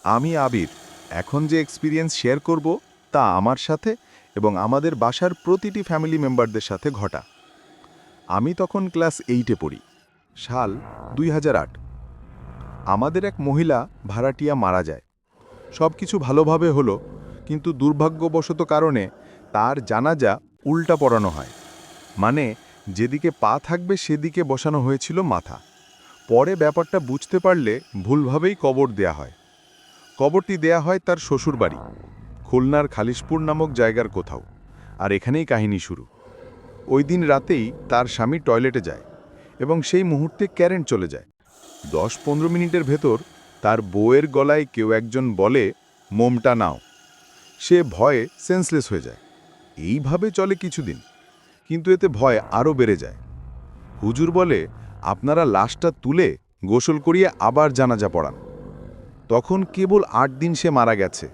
আমি আবির। এখন যে এক্সপিরিয়েন্স শেয়ার করব তা আমার সাথে এবং আমাদের বাসার প্রতিটি ফ্যামিলি মেম্বারদের সাথে ঘটা। আমি তখন ক্লাস 8-এ পড়ি। সাল 2008। আমাদের এক মহিলা ভাড়াটিয়া মারা যায়। সব কিছু ভালোভাবে হলো, কিন্তু দুর্ভাগ্যবশত কারণে তার জানাজা উল্টা পড়ানো হয়। মানে যেদিকে পা থাকবে সেদিকে বসানো হয়েছিল মাথা। পরে ব্যাপারটা বুঝতে পারলে ভুলভাবেই কবর দেয়া হয়। কবরটি দেয়া হয় তার শ্বশুরবাড়ি, খুলনার খালিশপুর নামক জায়গার কোথাও। আর এখানেই কাহিনী শুরু। ওই দিন রাতেই তার স্বামী টয়লেটে যায় এবং সেই মুহূর্তে কারেন্ট চলে যায়। 10-15 মিনিটের ভেতর তার বউয়ের গলায় কেউ একজন বলে, মোমটা নাও। সে ভয়ে সেন্সলেস হয়ে যায়। এইভাবে চলে কিছুদিন, কিন্তু এতে ভয় আরও বেড়ে যায়। হুজুর বলে, আপনারা লাশটা তুলে গোসল করিয়ে আবার জানাজা পড়ান। তখন কেবল 8 দিন সে মারা গেছে।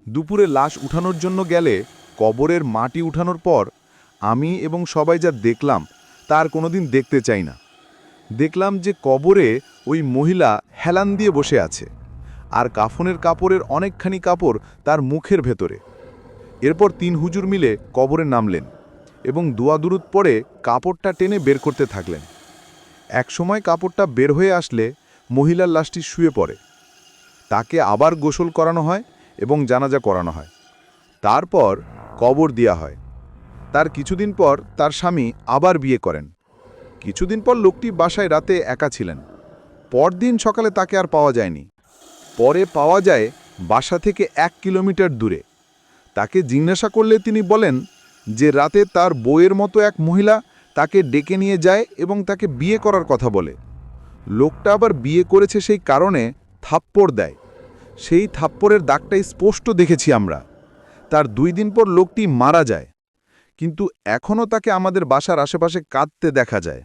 দুপুরে লাশ উঠানোর জন্য গেলে কবরের মাটি উঠানোর পর আমি এবং সবাই যা দেখলাম তার কোনোদিন দেখতে চাই না। দেখলাম যে কবরে ওই মহিলা হেলান দিয়ে বসে আছে, আর কাফনের কাপড়ের অনেকখানি কাপড় তার মুখের ভেতরে। এরপর 3 হুজুর মিলে কবরে নামলেন এবং দোয়া দুরুদ পড়ে কাপড়টা টেনে বের করতে থাকলেন। একসময় কাপড়টা বের হয়ে আসলে মহিলার লাশটি শুয়ে পড়ে। তাকে আবার গোসল করানো হয় এবং জানাজা করানো হয়। তারপর কবর দেয়া হয়। তার কিছুদিন পর তার স্বামী আবার বিয়ে করেন। কিছুদিন পর লোকটি বাসায় রাতে একা ছিলেন। পরদিন সকালে তাকে আর পাওয়া যায়নি। পরে পাওয়া যায় বাসা থেকে 1 কিলোমিটার দূরে। তাকে জিজ্ঞাসা করলে তিনি বলেন যে রাতে তার বউয়ের মতো এক মহিলা তাকে ডেকে নিয়ে যায় এবং তাকে বিয়ে করার কথা বলে। লোকটা আবার বিয়ে করেছে সেই কারণে থাপ্পড় দেয়। সেই থাপ্পড়ের দাগটা স্পষ্ট দেখেছি আমরা। তার 2 দিন পর লোকটি মারা যায়, কিন্তু এখনও তাকে আমাদের বাসার আশেপাশে কাঁদতে দেখা যায়।